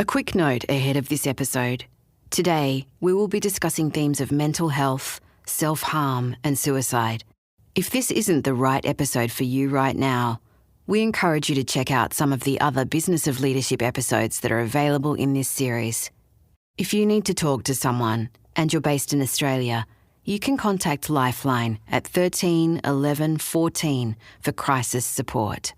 A quick note ahead of this episode. Today, we will be discussing themes of mental health, self-harm and suicide. If this isn't the right episode for you right now, we encourage you to check out some of the other Business of Leadership episodes that are available in this series. If you need to talk to someone and you're based in Australia, you can contact Lifeline at 13 11 14 for crisis support.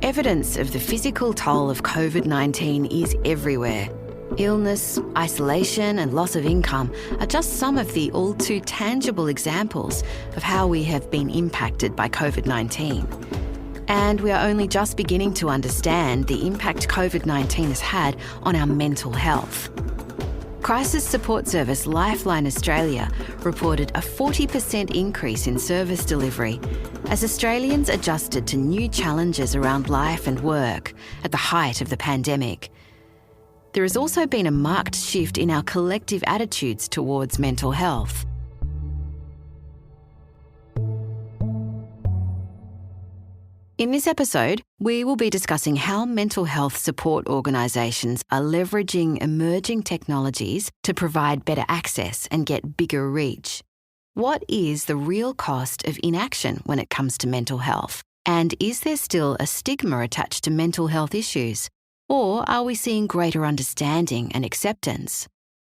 Evidence of the physical toll of COVID-19 is everywhere. Illness, isolation and loss of income are just some of the all too tangible examples of how we have been impacted by COVID-19. And we are only just beginning to understand the impact COVID-19 has had on our mental health. Crisis support service Lifeline Australia reported a 40% increase in service delivery as Australians adjusted to new challenges around life and work at the height of the pandemic. There has also been a marked shift in our collective attitudes towards mental health. In this episode, we will be discussing how mental health support organisations are leveraging emerging technologies to provide better access and get bigger reach. What is the real cost of inaction when it comes to mental health? And is there still a stigma attached to mental health issues? Or are we seeing greater understanding and acceptance?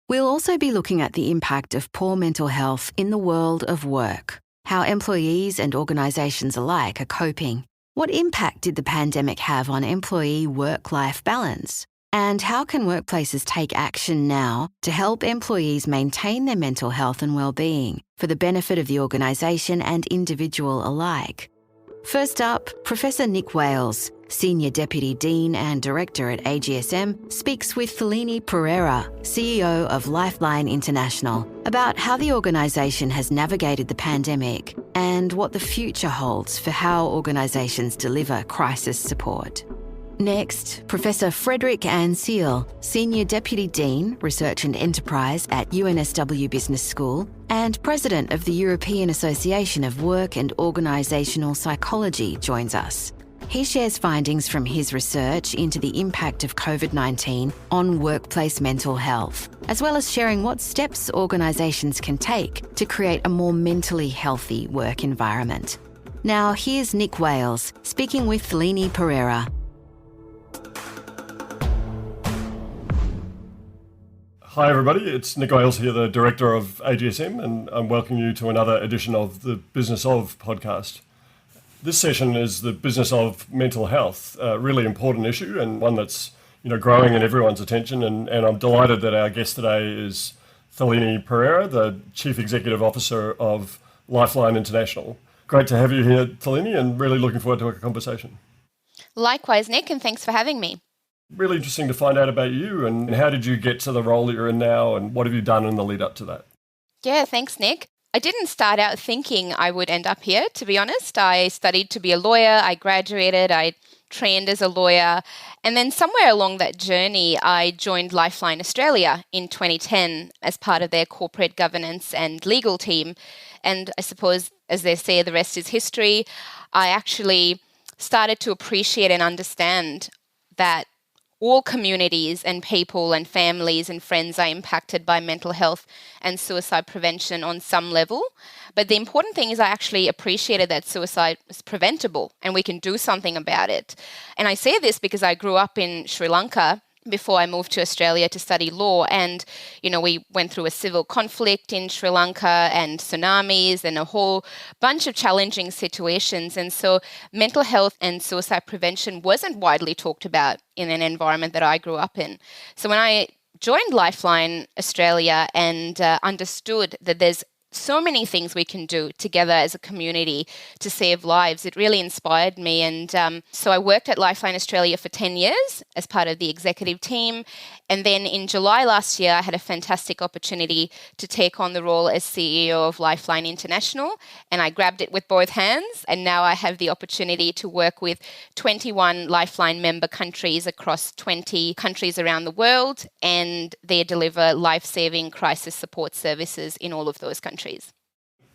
We'll also be looking at the impact of poor mental health in the world of work, how employees and organisations alike are coping. What impact did the pandemic have on employee work-life balance? And how can workplaces take action now to help employees maintain their mental health and well-being for the benefit of the organisation and individual alike? First up, Professor Nick Wailes, Senior Deputy Dean and Director at AGSM, speaks with Thilini Perera, CEO of Lifeline International, about how the organisation has navigated the pandemic and what the future holds for how organisations deliver crisis support. Next, Professor Frederik Anseel, Senior Deputy Dean, Research and Enterprise at UNSW Business School and President of the European Association of Work and Organisational Psychology, joins us. He shares findings from his research into the impact of COVID-19 on workplace mental health, as well as sharing what steps organisations can take to create a more mentally healthy work environment. Now, here's Nick Wailes speaking with Thilini Perera. Hi everybody, it's Nick Wailes here, the Director of AGSM, and I'm welcoming you to another edition of the Business of podcast. This session is the business of mental health, a really important issue and one that's growing in everyone's attention. And I'm delighted that our guest today is Thilini Perera, the Chief Executive Officer of Lifeline International. Great to have you here, Thilini, and really looking forward to a conversation. Likewise, Nick, and thanks for having me. Really interesting to find out about you and how did you get to the role that you're in now and what have you done in the lead up to that? Yeah, thanks, Nick. I didn't start out thinking I would end up here, to be honest. I studied to be a lawyer, I graduated, I trained as a lawyer, and then somewhere along that journey, I joined Lifeline Australia in 2010 as part of their corporate governance and legal team. And I suppose, as they say, the rest is history. I actually started to appreciate and understand that all communities and people and families and friends are impacted by mental health and suicide prevention on some level. But the important thing is I actually appreciated that suicide is preventable and we can do something about it. And I say this because I grew up in Sri Lanka before I moved to Australia to study law. And, we went through a civil conflict in Sri Lanka and tsunamis and a whole bunch of challenging situations. And so mental health and suicide prevention wasn't widely talked about in an environment that I grew up in. So when I joined Lifeline Australia and understood that there's so many things we can do together as a community to save lives, it really inspired me. And so I worked at Lifeline Australia for 10 years as part of the executive team. And then in July last year, I had a fantastic opportunity to take on the role as CEO of Lifeline International, and I grabbed it with both hands. And now I have the opportunity to work with 21 Lifeline member countries across 20 countries around the world, and they deliver life-saving crisis support services in all of those countries.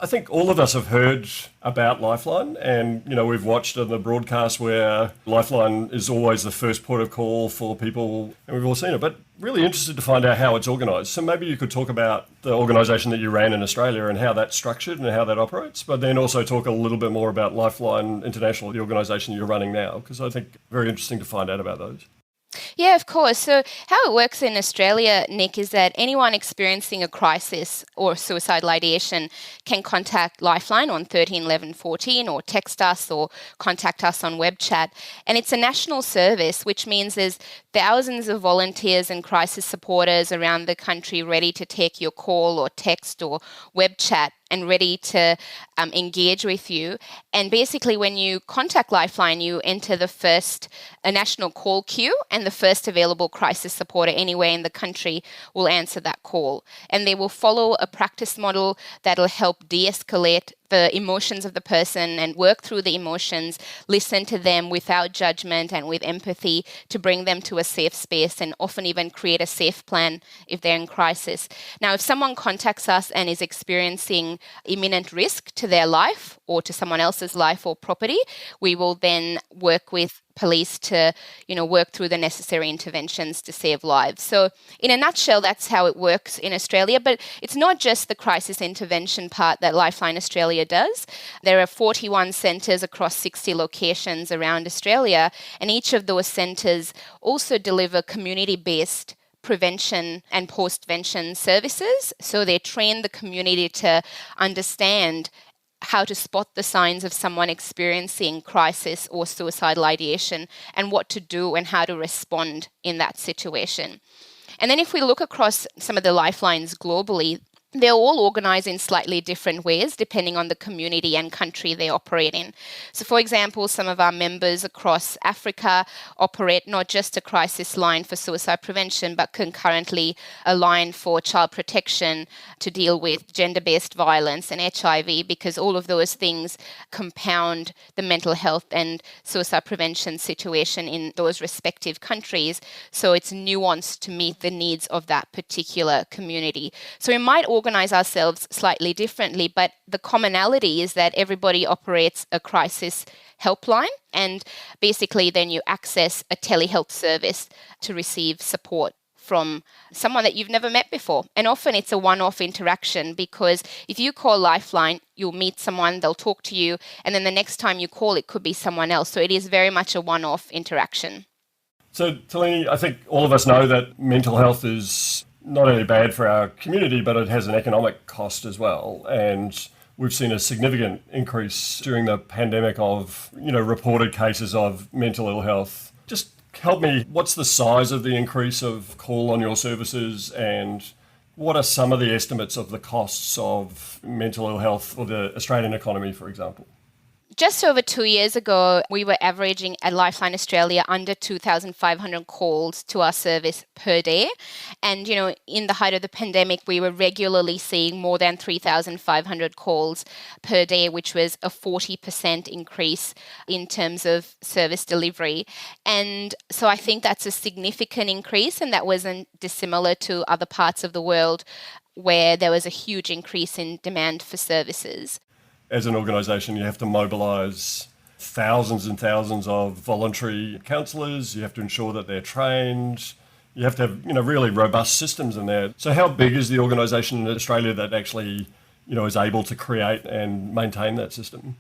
I think all of us have heard about Lifeline, and we've watched on the broadcast where Lifeline is always the first port of call for people, and we've all seen it, but really interested to find out how it's organised. So maybe you could talk about the organisation that you ran in Australia and how that's structured and how that operates, but then also talk a little bit more about Lifeline International, the organisation you're running now, because I think very interesting to find out about those. Yeah, of course. So how it works in Australia, Nick, is that anyone experiencing a crisis or suicidal ideation can contact Lifeline on 13 11 14 or text us or contact us on web chat. And it's a national service, which means there's thousands of volunteers and crisis supporters around the country ready to take your call or text or web chat and ready to engage with you. And basically, when you contact Lifeline, you enter a national call queue, and the first available crisis supporter anywhere in the country will answer that call. And they will follow a practice model that'll help de-escalate the emotions of the person and work through the emotions, listen to them without judgment and with empathy to bring them to a safe space, and often even create a safe plan if they're in crisis. Now, if someone contacts us and is experiencing imminent risk to their life or to someone else's life or property, we will then work with police to, work through the necessary interventions to save lives. So in a nutshell, that's how it works in Australia. But it's not just the crisis intervention part that Lifeline Australia does. There are 41 centres across 60 locations around Australia, and each of those centres also deliver community-based prevention and postvention services. So they train the community to understand how to spot the signs of someone experiencing crisis or suicidal ideation and what to do and how to respond in that situation. And then if we look across some of the lifelines globally, they're all organised in slightly different ways depending on the community and country they operate in. So, for example, some of our members across Africa operate not just a crisis line for suicide prevention, but concurrently a line for child protection to deal with gender-based violence and HIV, because all of those things compound the mental health and suicide prevention situation in those respective countries. So it's nuanced to meet the needs of that particular community. So we might organize ourselves slightly differently, but the commonality is that everybody operates a crisis helpline, and basically then you access a telehealth service to receive support from someone that you've never met before. And often it's a one-off interaction, because if you call Lifeline, you'll meet someone, they'll talk to you, and then the next time you call, it could be someone else. So it is very much a one-off interaction. So, Thilini, I think all of us know that mental health is not only bad for our community, but it has an economic cost as well. And we've seen a significant increase during the pandemic of, reported cases of mental ill health. Just help me, what's the size of the increase of call on your services, and what are some of the estimates of the costs of mental ill health for the Australian economy, for example? Just over 2 years ago, we were averaging at Lifeline Australia under 2,500 calls to our service per day. And, in the height of the pandemic, we were regularly seeing more than 3,500 calls per day, which was a 40% increase in terms of service delivery. And so I think that's a significant increase, and that wasn't dissimilar to other parts of the world where there was a huge increase in demand for services. As an organisation, you have to mobilise thousands and thousands of voluntary counsellors. You have to ensure that they're trained. You have to have, really robust systems in there. So how big is the organisation in Australia that actually, is able to create and maintain that system?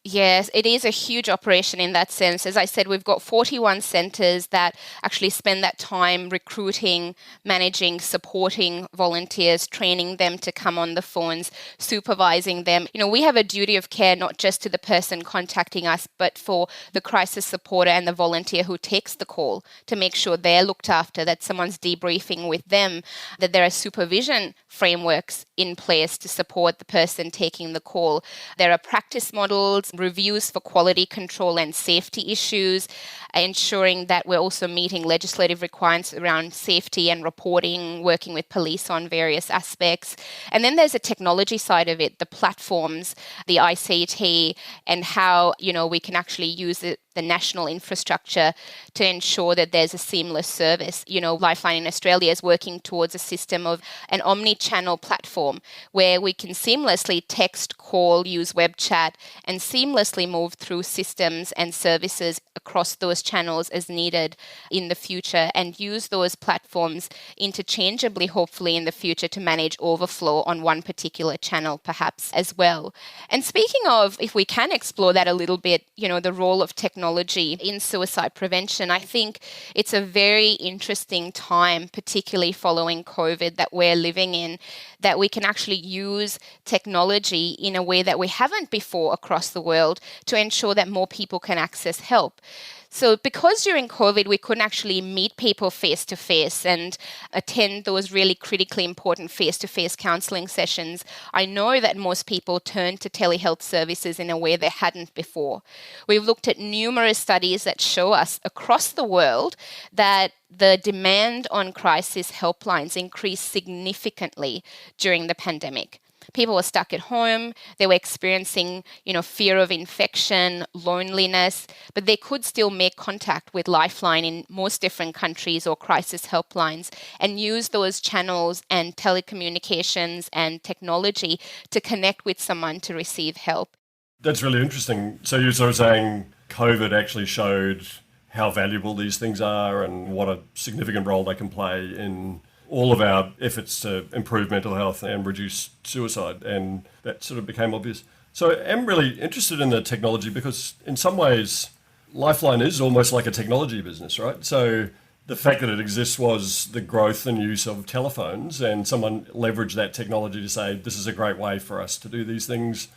Yes, it is a huge operation in that sense. As I said, we've got 41 centres that actually spend that time recruiting, managing, supporting volunteers, training them to come on the phones, supervising them. We have a duty of care not just to the person contacting us, but for the crisis supporter and the volunteer who takes the call to make sure they're looked after, that someone's debriefing with them, that there are supervision frameworks in place to support the person taking the call. There are practice models reviews for quality control and safety issues, ensuring that we're also meeting legislative requirements around safety and reporting, working with police on various aspects. And then there's a technology side of it, the platforms, the ICT, and how, we can actually use the national infrastructure to ensure that there's a seamless service. Lifeline in Australia is working towards a system of an omni-channel platform where we can seamlessly text, call, use web chat, and seamlessly move through systems and services across those channels as needed in the future, and use those platforms interchangeably, hopefully in the future, to manage overflow on one particular channel perhaps as well. And speaking of, if we can explore that a little bit, the role of technology in suicide prevention, I think it's a very interesting time, particularly following COVID, that we're living in, that we can actually use technology in a way that we haven't before across the world to ensure that more people can access help. So because during COVID, we couldn't actually meet people face-to-face and attend those really critically important face-to-face counselling sessions, I know that most people turned to telehealth services in a way they hadn't before. We've looked at numerous studies that show us across the world that the demand on crisis helplines increased significantly during the pandemic. People were stuck at home, they were experiencing, fear of infection, loneliness, but they could still make contact with Lifeline in most different countries or crisis helplines and use those channels and telecommunications and technology to connect with someone to receive help. That's really interesting. So you're sort of saying COVID actually showed how valuable these things are and what a significant role they can play in all of our efforts to improve mental health and reduce suicide, and that sort of became obvious. So I'm really interested in the technology because in some ways Lifeline is almost like a technology business, right? So the fact that it exists was the growth and use of telephones, and someone leveraged that technology to say, this is a great way for us to do these things.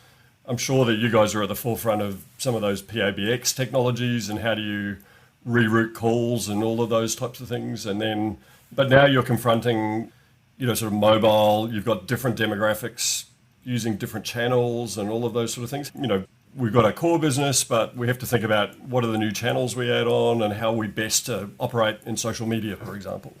I'm sure that you guys are at the forefront of some of those PABX technologies and how do you reroute calls and all of those types of things. But now you're confronting, sort of mobile, you've got different demographics using different channels and all of those sort of things. We've got our core business, but we have to think about what are the new channels we add on and how we best operate in social media, for example.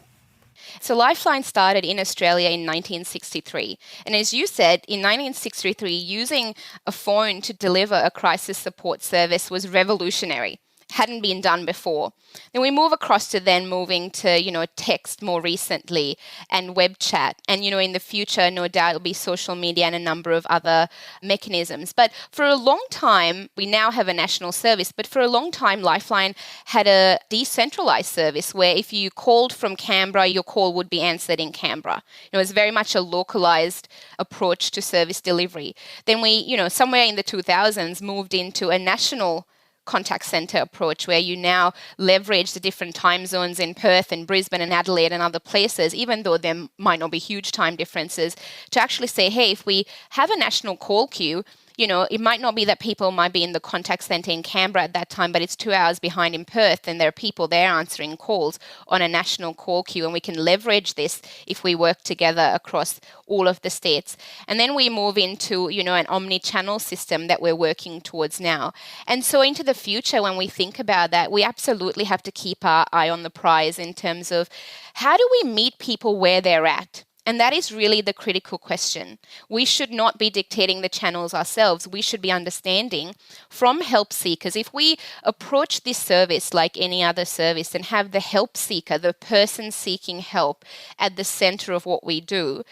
So Lifeline started in Australia in 1963. And as you said, in 1963, using a phone to deliver a crisis support service was revolutionary. Hadn't been done before. Then we move across to then moving to, text more recently and web chat. And, in the future, no doubt it'll be social media and a number of other mechanisms. But for a long time, we now have a national service, but for a long time, Lifeline had a decentralized service where if you called from Canberra, your call would be answered in Canberra. It was very much a localized approach to service delivery. Then we, somewhere in the 2000s, moved into a national contact center approach where you now leverage the different time zones in Perth and Brisbane and Adelaide and other places, even though there might not be huge time differences, to actually say, hey, if we have a national call queue, it might not be that people might be in the contact center in Canberra at that time, but it's 2 hours behind in Perth and there are people there answering calls on a national call queue, and we can leverage this if we work together across all of the states. And then we move into, an omni-channel system that we're working towards now. And so into the future, when we think about that, we absolutely have to keep our eye on the prize in terms of how do we meet people where they're at? And that is really the critical question. We should not be dictating the channels ourselves. We should be understanding from help seekers. If we approach this service like any other service and have the help seeker, the person seeking help, at the center of what we do,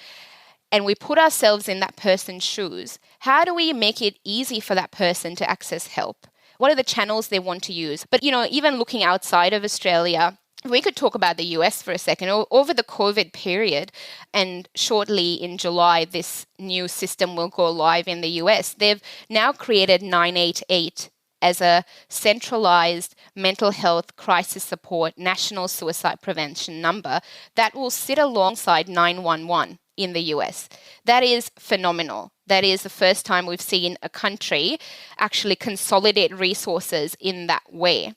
and we put ourselves in that person's shoes, how do we make it easy for that person to access help? What are the channels they want to use? But, even looking outside of Australia, we could talk about the US for a second. Over the COVID period, and shortly in July, this new system will go live in the US. They've now created 988 as a centralized mental health crisis support national suicide prevention number that will sit alongside 911 in the US. That is phenomenal. That is the first time we've seen a country actually consolidate resources in that way.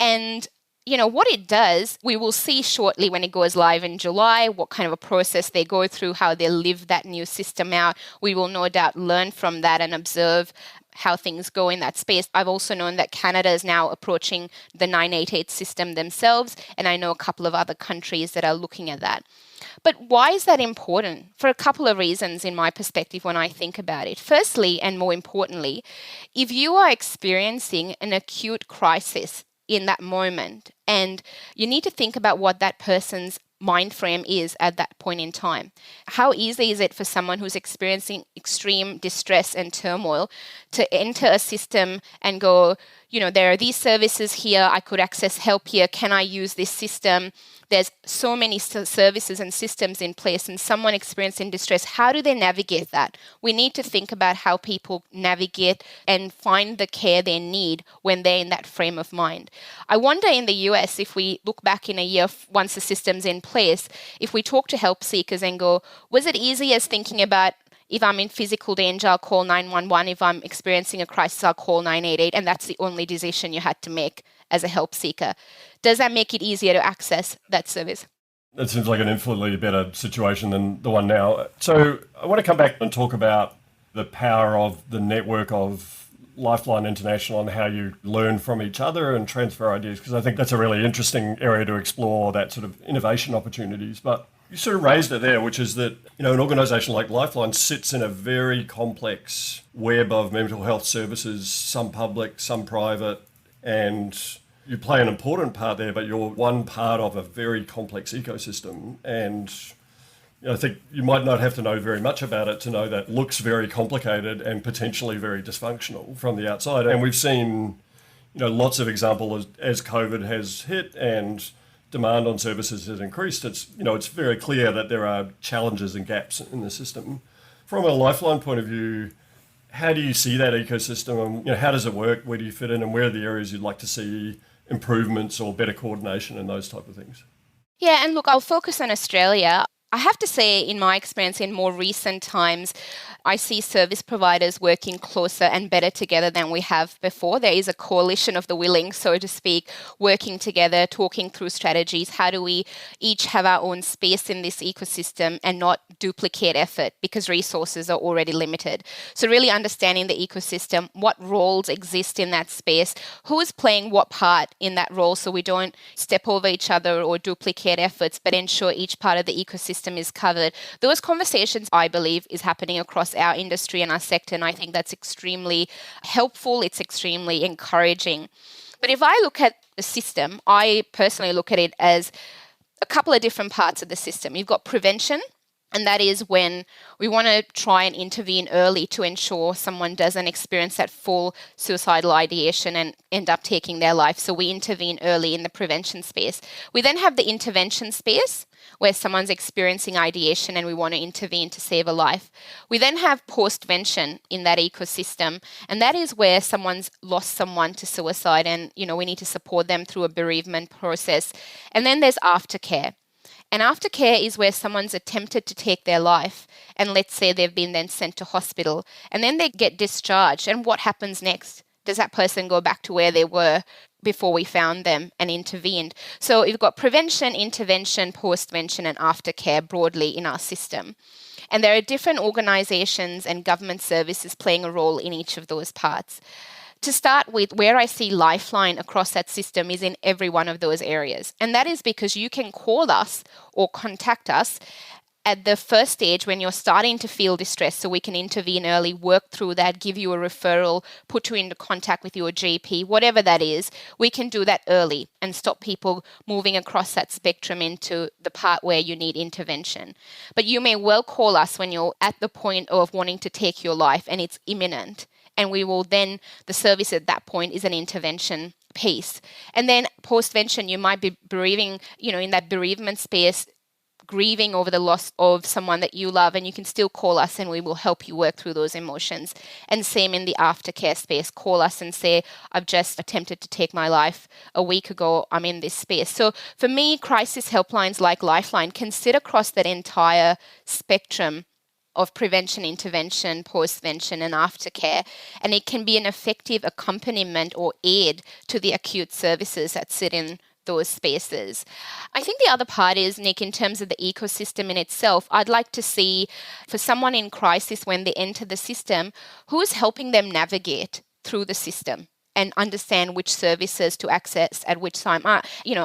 And what it does, we will see shortly when it goes live in July, what kind of a process they go through, how they live that new system out. We will no doubt learn from that and observe how things go in that space. I've also known that Canada is now approaching the 988 system themselves, and I know a couple of other countries that are looking at that. But why is that important? For a couple of reasons in my perspective when I think about it. Firstly, and more importantly, if you are experiencing an acute crisis in that moment, and you need to think about what that person's mind frame is at that point in time. How easy is it for someone who's experiencing extreme distress and turmoil to enter a system and go, there are these services here, I could access help here, can I use this system? There's so many services and systems in place, and someone experiencing distress, how do they navigate that? We need to think about how people navigate and find the care they need when they're in that frame of mind. I wonder in the US, if we look back in a year, once the system's in place, if we talk to help seekers and go, was it easy as thinking about, if I'm in physical danger, I'll call 911. If I'm experiencing a crisis, I'll call 988. And that's the only decision you had to make as a help seeker. Does that make it easier to access that service? That seems like an infinitely better situation than the one now. So I want to come back and talk about the power of the network of Lifeline International and how you learn from each other and transfer ideas, because I think that's a really interesting area to explore, that sort of innovation opportunities. But you sort of raised it there, which is that, an organisation like Lifeline sits in a very complex web of mental health services, some public, some private, and you play an important part there, but you're one part of a very complex ecosystem. And I think you might not have to know very much about it to know that it looks very complicated and potentially very dysfunctional from the outside. And we've seen, lots of examples as COVID has hit and demand on services has increased. It's very clear that there are challenges and gaps in the system. From a Lifeline point of view, how do you see that ecosystem, and how does it work? Where do you fit in, and where are the areas you'd like to see improvements or better coordination and those type of things? Yeah, and look, I'll focus on Australia. I have to say, in my experience, in more recent times, I see service providers working closer and better together than we have before. There is a coalition of the willing, so to speak, working together, talking through strategies. How do we each have our own space in this ecosystem and not duplicate effort because resources are already limited? So really understanding the ecosystem, what roles exist in that space, who is playing what part in that role, so we don't step over each other or duplicate efforts, but ensure each part of the ecosystem is covered. Those conversations, I believe, is happening across our industry and our sector, and I think that's extremely helpful. It's extremely encouraging. But if I look at the system, I personally look at it as a couple of different parts of the system. You've got prevention, and that is when we want to try and intervene early to ensure someone doesn't experience that full suicidal ideation and end up taking their life. So we intervene early in the prevention space. We then have the intervention space, where someone's experiencing ideation and we want to intervene to save a life. We then have postvention in that ecosystem, and that is where someone's lost someone to suicide and, we need to support them through a bereavement process. And then there's aftercare. And aftercare is where someone's attempted to take their life, and let's say they've been then sent to hospital, and then they get discharged. And what happens next? Does that person go back to where they were before we found them and intervened? So you've got prevention, intervention, postvention, and aftercare broadly in our system. And there are different organisations and government services playing a role in each of those parts. To start with, where I see Lifeline across that system is in every one of those areas. And that is because you can call us or contact us at the first stage when you're starting to feel distress, so we can intervene early, work through that, give you a referral, put you into contact with your GP, whatever that is. We can do that early and stop people moving across that spectrum into the part where you need intervention. But you may well call us when you're at the point of wanting to take your life and it's imminent. And we will then, the service at that point is an intervention piece. And then postvention, you might be bereaving, in that bereavement space, grieving over the loss of someone that you love, and you can still call us and we will help you work through those emotions. And same in the aftercare space, call us and say, I've just attempted to take my life a week ago, I'm in this space. So for me, crisis helplines like Lifeline can sit across that entire spectrum of prevention, intervention, postvention, and aftercare. And it can be an effective accompaniment or aid to the acute services that sit in those spaces. I think the other part is, Nick, in terms of the ecosystem in itself, I'd like to see for someone in crisis when they enter the system, who's helping them navigate through the system and understand which services to access at which time. I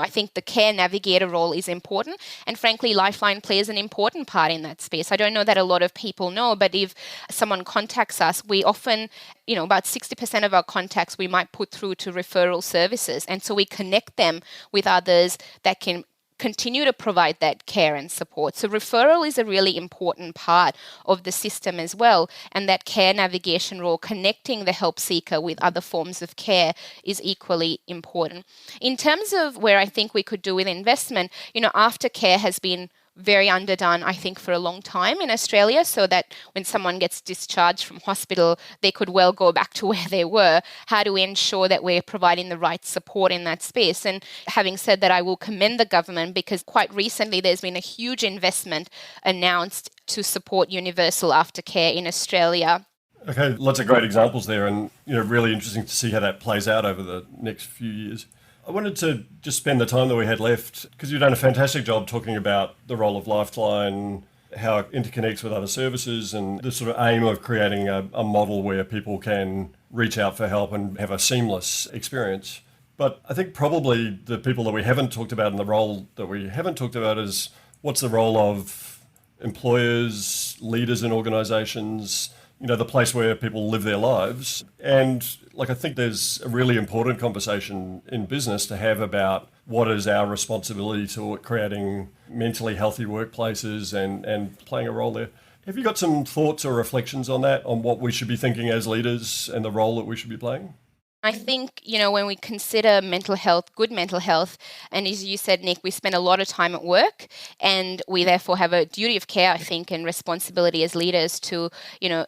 think the care navigator role is important. And frankly, Lifeline plays an important part in that space. I don't know that a lot of people know, but if someone contacts us, we often, about 60% of our contacts we might put through to referral services. And so we connect them with others that can continue to provide that care and support. So referral is a really important part of the system as well. And that care navigation role, connecting the help seeker with other forms of care, is equally important. In terms of where I think we could do with investment, aftercare has been very underdone, I think, for a long time in Australia, so that when someone gets discharged from hospital, they could well go back to where they were. How do we ensure that we're providing the right support in that space? And having said that, I will commend the government, because quite recently there's been a huge investment announced to support universal aftercare in Australia. Okay, lots of great examples there, and really interesting to see how that plays out over the next few years. I wanted to just spend the time that we had left, because you've done a fantastic job talking about the role of Lifeline, how it interconnects with other services, and the sort of aim of creating a model where people can reach out for help and have a seamless experience. But I think probably the people that we haven't talked about and the role that we haven't talked about is what's the role of employers, leaders in organisations, the place where people live their lives. And I think there's a really important conversation in business to have about what is our responsibility to creating mentally healthy workplaces and playing a role there. Have you got some thoughts or reflections on that, on what we should be thinking as leaders and the role that we should be playing? I think, when we consider mental health, good mental health, and as you said, Nick, we spend a lot of time at work, and we therefore have a duty of care, I think, and responsibility as leaders to,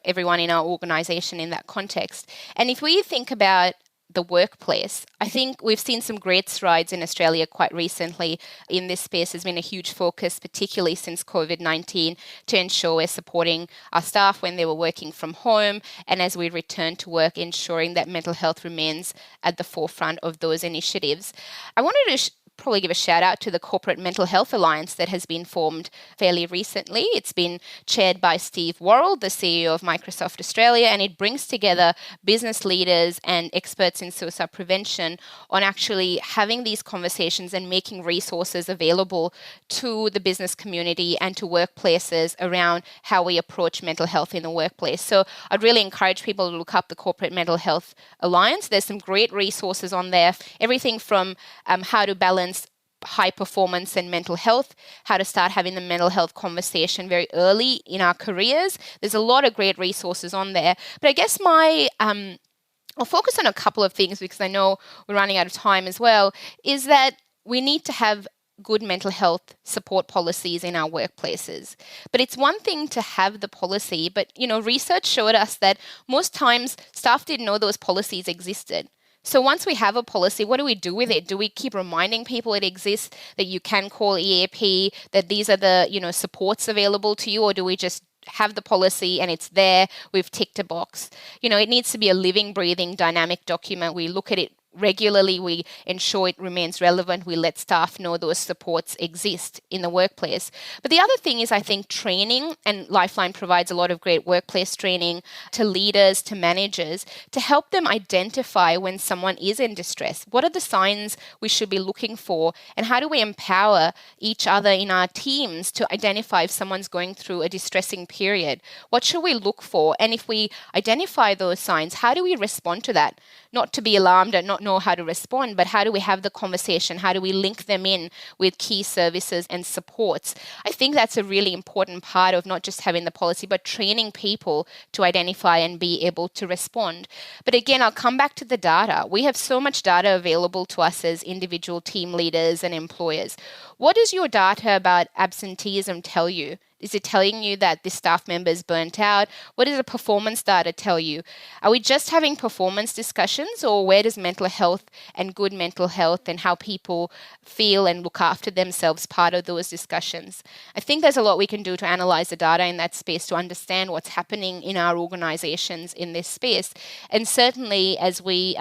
everyone in our organization in that context. And if we think about the workplace, I think we've seen some great strides in Australia quite recently in this space. Has been a huge focus, particularly since COVID-19, to ensure we're supporting our staff when they were working from home, and as we return to work, ensuring that mental health remains at the forefront of those initiatives. I wanted to probably give a shout out to the Corporate Mental Health Alliance that has been formed fairly recently. It's been chaired by Steve Worrell, the CEO of Microsoft Australia, and it brings together business leaders and experts in suicide prevention on actually having these conversations and making resources available to the business community and to workplaces around how we approach mental health in the workplace. So I'd really encourage people to look up the Corporate Mental Health Alliance. There's some great resources on there, everything from how to balance high performance and mental health, how to start having the mental health conversation very early in our careers. There's a lot of great resources on there. But I guess I'll focus on a couple of things, because I know we're running out of time as well, is that we need to have good mental health support policies in our workplaces. But it's one thing to have the policy, but research showed us that most times staff didn't know those policies existed. So once we have a policy, what do we do with it? Do we keep reminding people it exists, that you can call EAP, that these are the, supports available to you, or do we just have the policy and it's there, we've ticked a box? It needs to be a living, breathing, dynamic document. We look at it regularly, we ensure it remains relevant, we let staff know those supports exist in the workplace. But the other thing is, I think, training, and Lifeline provides a lot of great workplace training to leaders, to managers, to help them identify when someone is in distress. What are the signs we should be looking for, and how do we empower each other in our teams to identify if someone's going through a distressing period? What should we look for? And if we identify those signs, how do we respond to that? Not to be alarmed and not know how to respond, but how do we have the conversation? How do we link them in with key services and supports? I think that's a really important part of not just having the policy, but training people to identify and be able to respond. But again, I'll come back to the data. We have so much data available to us as individual team leaders and employers. What does your data about absenteeism tell you? Is it telling you that this staff member is burnt out? What does the performance data tell you? Are we just having performance discussions, or where does mental health and good mental health and how people feel and look after themselves part of those discussions? I think there's a lot we can do to analyze the data in that space to understand what's happening in our organizations in this space. And certainly as we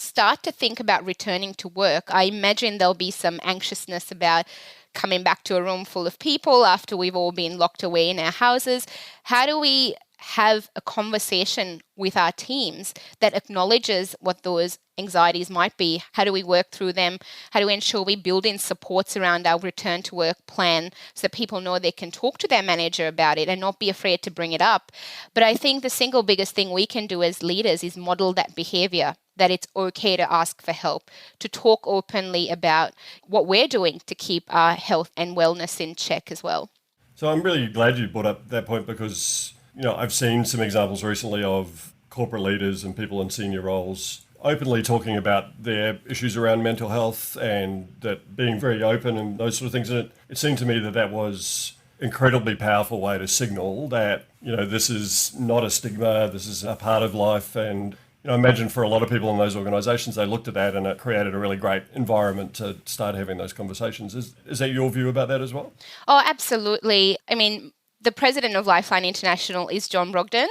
start to think about returning to work, I imagine there'll be some anxiousness about coming back to a room full of people after we've all been locked away in our houses. How do we have a conversation with our teams that acknowledges what those anxieties might be? How do we work through them? How do we ensure we build in supports around our return to work plan so that people know they can talk to their manager about it and not be afraid to bring it up? But I think the single biggest thing we can do as leaders is model that behavior, that it's okay to ask for help, to talk openly about what we're doing to keep our health and wellness in check as well. So I'm really glad you brought up that point because, I've seen some examples recently of corporate leaders and people in senior roles openly talking about their issues around mental health and that being very open and those sort of things. And it seemed to me that was incredibly powerful way to signal that, this is not a stigma, this is a part of life. And I imagine for a lot of people in those organisations, they looked at that and it created a really great environment to start having those conversations. Is that your view about that as well? Oh, absolutely. I mean, the president of Lifeline International is John Brogden,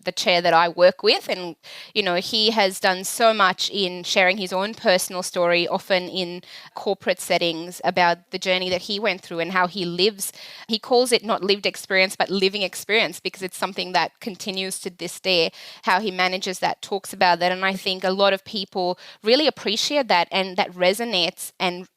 the chair that I work with. And, he has done so much in sharing his own personal story, often in corporate settings, about the journey that he went through and how he lives. He calls it not lived experience, but living experience, because it's something that continues to this day. How he manages that, talks about that. And I think a lot of people really appreciate that, and that resonates and,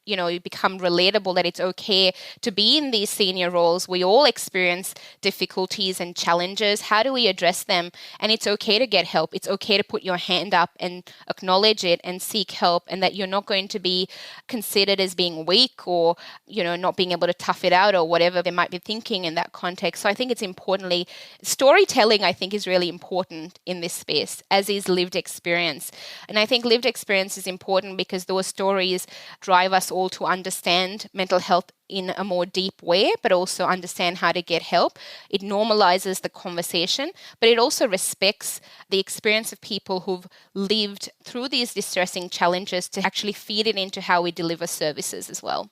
become relatable, that it's okay to be in these senior roles. We all experience difficulties and challenges. How do we address them? And it's okay to get help. It's okay to put your hand up and acknowledge it and seek help, and that you're not going to be considered as being weak or, not being able to tough it out or whatever they might be thinking in that context. So I think it's importantly, storytelling, I think, is really important in this space, as is lived experience. And I think lived experience is important because those stories drive us all to understand mental health in a more deep way, but also understand how to get help. It normalizes the conversation, but it also respects the experience of people who've lived through these distressing challenges to actually feed it into how we deliver services as well.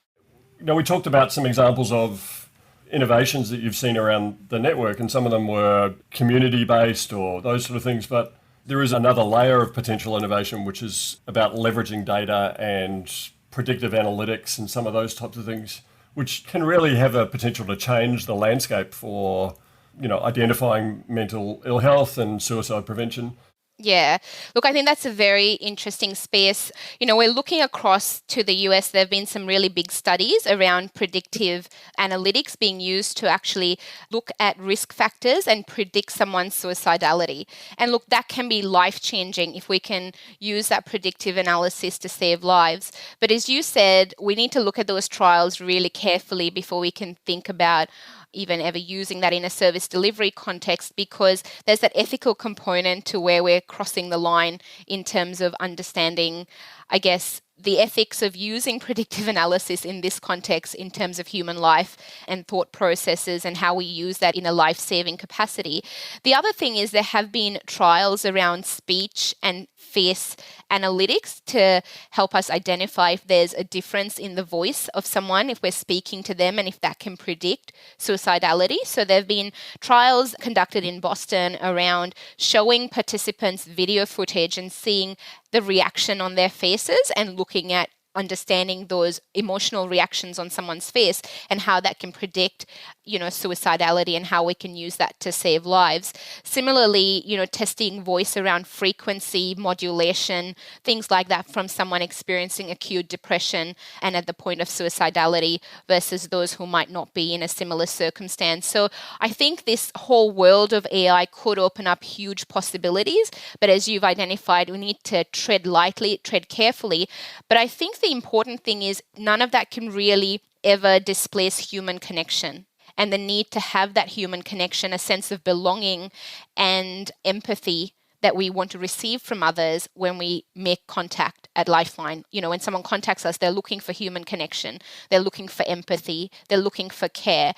We talked about some examples of innovations that you've seen around the network, and some of them were community-based or those sort of things, but there is another layer of potential innovation, which is about leveraging data and predictive analytics and some of those types of things, which can really have a potential to change the landscape for, identifying mental ill health and suicide prevention. Yeah. Look, I think that's a very interesting space. We're looking across to the US. There have been some really big studies around predictive analytics being used to actually look at risk factors and predict someone's suicidality. And look, that can be life-changing if we can use that predictive analysis to save lives. But as you said, we need to look at those trials really carefully before we can think about even ever using that in a service delivery context, because there's that ethical component to where we're crossing the line in terms of understanding, I guess, the ethics of using predictive analysis in this context in terms of human life and thought processes and how we use that in a life-saving capacity. The other thing is there have been trials around speech and face analytics to help us identify if there's a difference in the voice of someone, if we're speaking to them, and if that can predict suicidality. So there have been trials conducted in Boston around showing participants video footage and seeing the reaction on their faces and looking at understanding those emotional reactions on someone's face and how that can predict, suicidality and how we can use that to save lives. Similarly, testing voice around frequency, modulation, things like that from someone experiencing acute depression and at the point of suicidality versus those who might not be in a similar circumstance. So I think this whole world of AI could open up huge possibilities, but as you've identified, we need to tread lightly, tread carefully. But I think the important thing is none of that can really ever displace human connection and the need to have that human connection, a sense of belonging and empathy that we want to receive from others when we make contact at Lifeline. When someone contacts us, they're looking for human connection, they're looking for empathy, they're looking for care.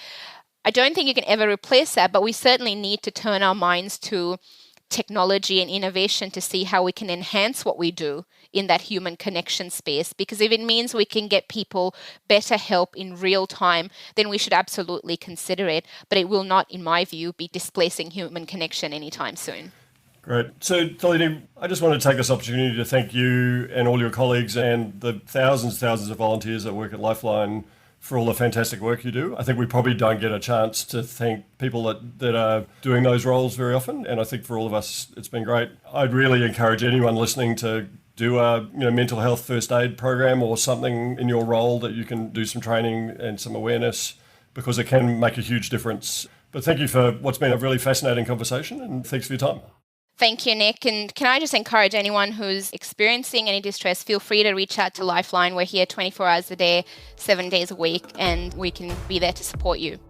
I don't think you can ever replace that, but we certainly need to turn our minds to technology and innovation to see how we can enhance what we do in that human connection space. Because if it means we can get people better help in real time, then we should absolutely consider it. But it will not, in my view, be displacing human connection anytime soon. Great. So, Thilini, I just want to take this opportunity to thank you and all your colleagues and the thousands of volunteers that work at Lifeline for all the fantastic work you do. I think we probably don't get a chance to thank people that are doing those roles very often, and I think for all of us, it's been great. I'd really encourage anyone listening to do a mental health first aid program or something in your role that you can do some training and some awareness, because it can make a huge difference. But thank you for what's been a really fascinating conversation, and thanks for your time. Thank you, Nick. And can I just encourage anyone who's experiencing any distress, feel free to reach out to Lifeline. We're here 24 hours a day, 7 days a week, and we can be there to support you.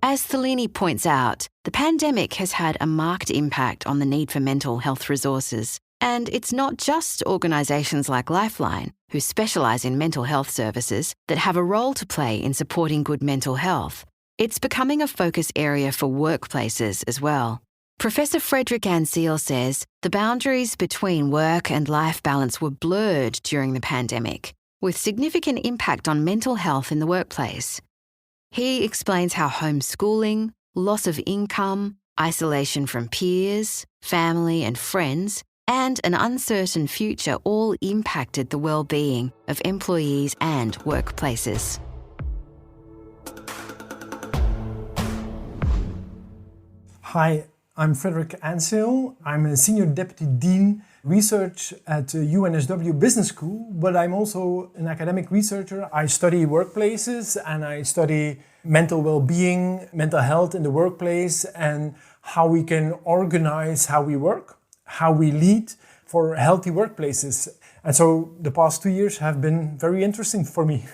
As Thilini points out, the pandemic has had a marked impact on the need for mental health resources. And it's not just organisations like Lifeline, who specialise in mental health services, that have a role to play in supporting good mental health. It's becoming a focus area for workplaces as well. Professor Frederik Anseel says the boundaries between work and life balance were blurred during the pandemic, with significant impact on mental health in the workplace. He explains how homeschooling, loss of income, isolation from peers, family and friends, and an uncertain future all impacted the well-being of employees and workplaces. Hi, I'm Frederik Anseel. I'm a Senior Deputy Dean Research at UNSW Business School, but I'm also an academic researcher. I study workplaces and I study mental well-being, mental health in the workplace, and how we can organize how we work, how we lead for healthy workplaces. And so the past 2 years have been very interesting for me.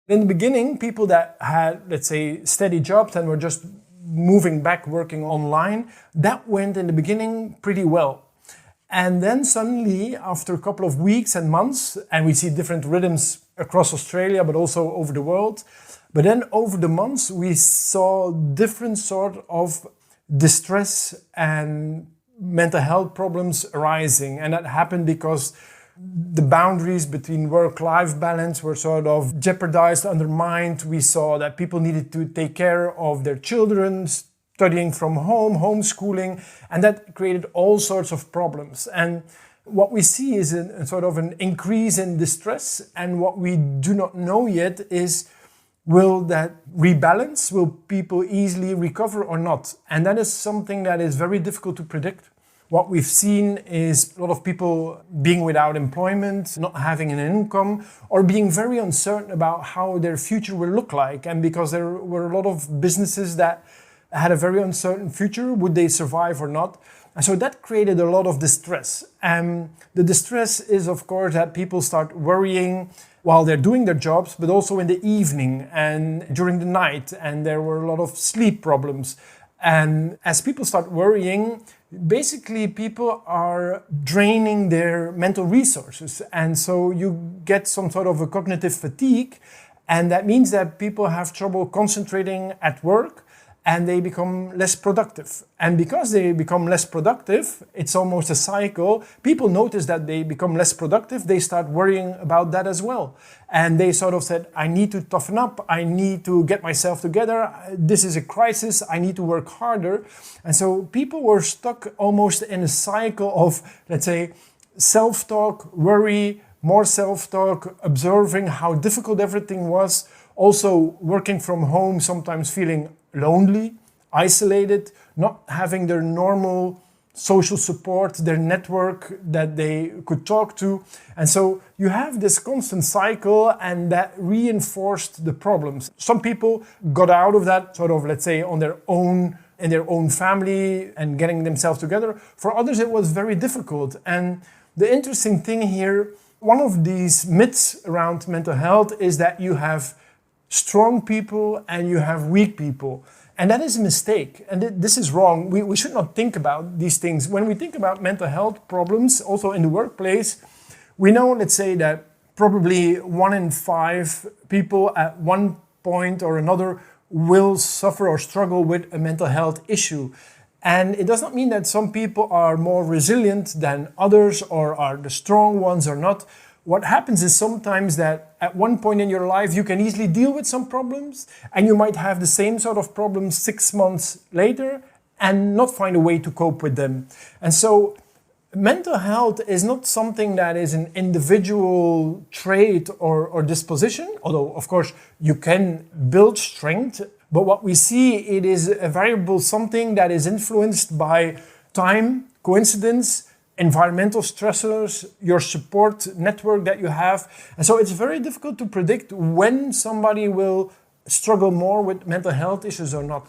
In the beginning, people that had, let's say, steady jobs and were just moving back working online, that went in the beginning pretty well. And then suddenly, after a couple of weeks and months, and we see different rhythms across Australia, but also over the world, but then over the months, we saw different sort of distress and mental health problems arising. And that happened because the boundaries between work-life balance were sort of jeopardized, undermined. We saw that people needed to take care of their children, studying from home, homeschooling, and that created all sorts of problems. And what we see is a sort of an increase in distress, and what we do not know yet is, will that rebalance? Will people easily recover or not? And that is something that is very difficult to predict. What we've seen is a lot of people being without employment, not having an income, or being very uncertain about how their future will look like. And because there were a lot of businesses that had a very uncertain future, would they survive or not? And so that created a lot of distress. And the distress is, of course, that people start worrying while they're doing their jobs, but also in the evening and during the night. And there were a lot of sleep problems. And as people start worrying, basically people are draining their mental resources. And so you get some sort of a cognitive fatigue. And that means that people have trouble concentrating at work and they become less productive. And because they become less productive, it's almost a cycle. People notice that they become less productive. They start worrying about that as well. And they sort of said, I need to toughen up. I need to get myself together. This is a crisis. I need to work harder. And so people were stuck almost in a cycle of, let's say, self-talk, worry, more self-talk, observing how difficult everything was. Also working from home, sometimes feeling lonely, isolated, not having their normal social support, their network that they could talk to. And so you have this constant cycle, and that reinforced the problems. Some people got out of that sort of, let's say, on their own, in their own family and getting themselves together. For others, it was very difficult. And the interesting thing here, one of these myths around mental health is that you have strong people and you have weak people. And that is a mistake. And this is wrong. We should not think about these things. When we think about mental health problems, also in the workplace, we know, let's say, that probably 1 in 5 people at one point or another will suffer or struggle with a mental health issue. And it does not mean that some people are more resilient than others or are the strong ones or not. what happens is sometimes that at one point in your life, you can easily deal with some problems, and you might have the same sort of problems 6 months later and not find a way to cope with them. And so mental health is not something that is an individual trait or disposition, although of course you can build strength. But what we see, it is a variable, something that is influenced by time, coincidence, environmental stressors, your support network that you have. And so it's very difficult to predict when somebody will struggle more with mental health issues or not.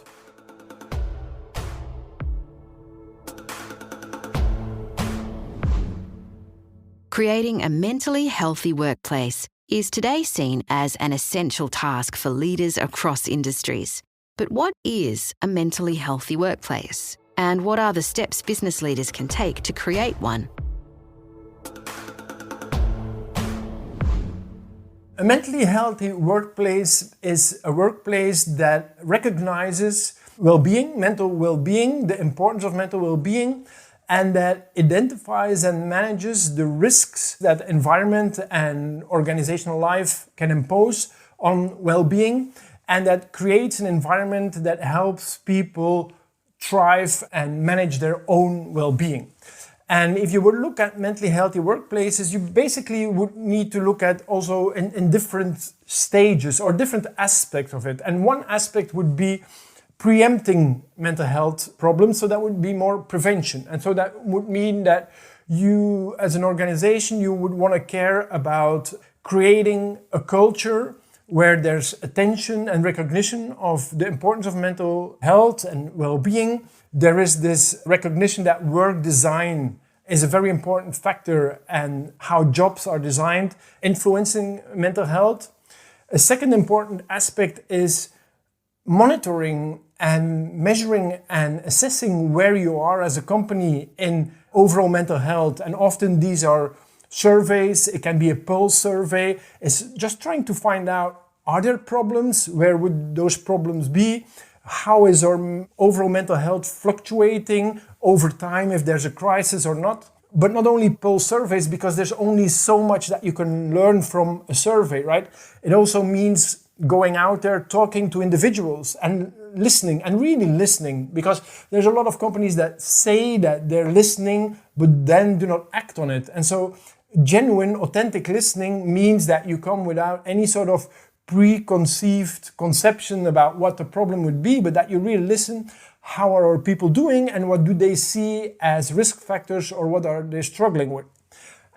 Creating a mentally healthy workplace is today seen as an essential task for leaders across industries. But what is a mentally healthy workplace? And what are the steps business leaders can take to create one? A mentally healthy workplace is a workplace that recognizes well-being, mental well-being, the importance of mental well-being, and that identifies and manages the risks that environment and organizational life can impose on well-being, and that creates an environment that helps people thrive and manage their own well-being. And if you would look at mentally healthy workplaces, you basically would need to look at also in different stages or different aspects of it. And one aspect would be preempting mental health problems, so that would be more prevention. And so that would mean that you, as an organization, you would want to care about creating a culture where there's attention and recognition of the importance of mental health and well-being. There is this recognition that work design is a very important factor, and how jobs are designed influencing mental health. A second important aspect is monitoring and measuring and assessing where you are as a company in overall mental health. And often these are surveys, it can be a pulse survey. It's just trying to find out, are there problems? Where would those problems be? How is our overall mental health fluctuating over time, if there's a crisis or not? But not only pulse surveys, because there's only so much that you can learn from a survey, right? It also means going out there, talking to individuals and listening, and really listening, because there's a lot of companies that say that they're listening, but then do not act on it. And so genuine, authentic listening means that you come without any sort of preconceived conception about what the problem would be, but that you really listen. How are our people doing, and what do they see as risk factors, or what are they struggling with?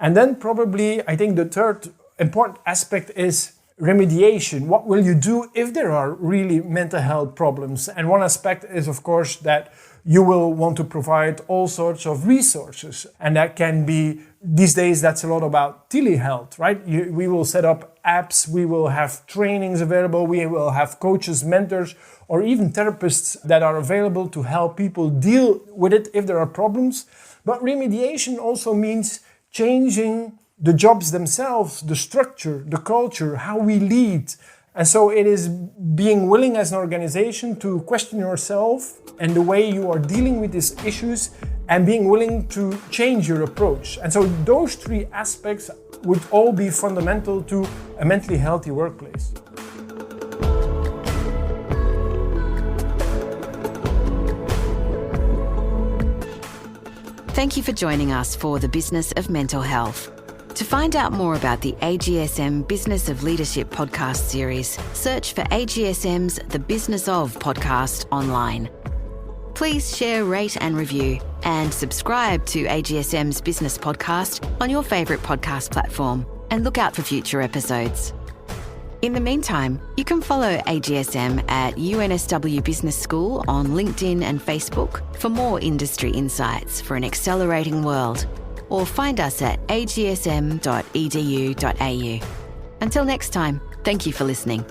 And then probably, I think the third important aspect is remediation. What will you do if there are really mental health problems? And one aspect is, of course, that you will want to provide all sorts of resources. And that can be, these days, that's a lot about telehealth, right? We will set up apps, we will have trainings available, we will have coaches, mentors, or even therapists that are available to help people deal with it if there are problems. But remediation also means changing the jobs themselves, the structure, the culture, how we lead. And so it is being willing as an organization to question yourself and the way you are dealing with these issues, and being willing to change your approach. And so those three aspects would all be fundamental to a mentally healthy workplace. Thank you for joining us for the Business of Mental Health. To find out more about the AGSM Business of Leadership podcast series, search for AGSM's The Business of podcast online. Please share, rate and review, and subscribe to AGSM's Business podcast on your favourite podcast platform, and look out for future episodes. In the meantime, you can follow AGSM at UNSW Business School on LinkedIn and Facebook for more industry insights for an accelerating world, or find us at agsm.edu.au. Until next time, thank you for listening.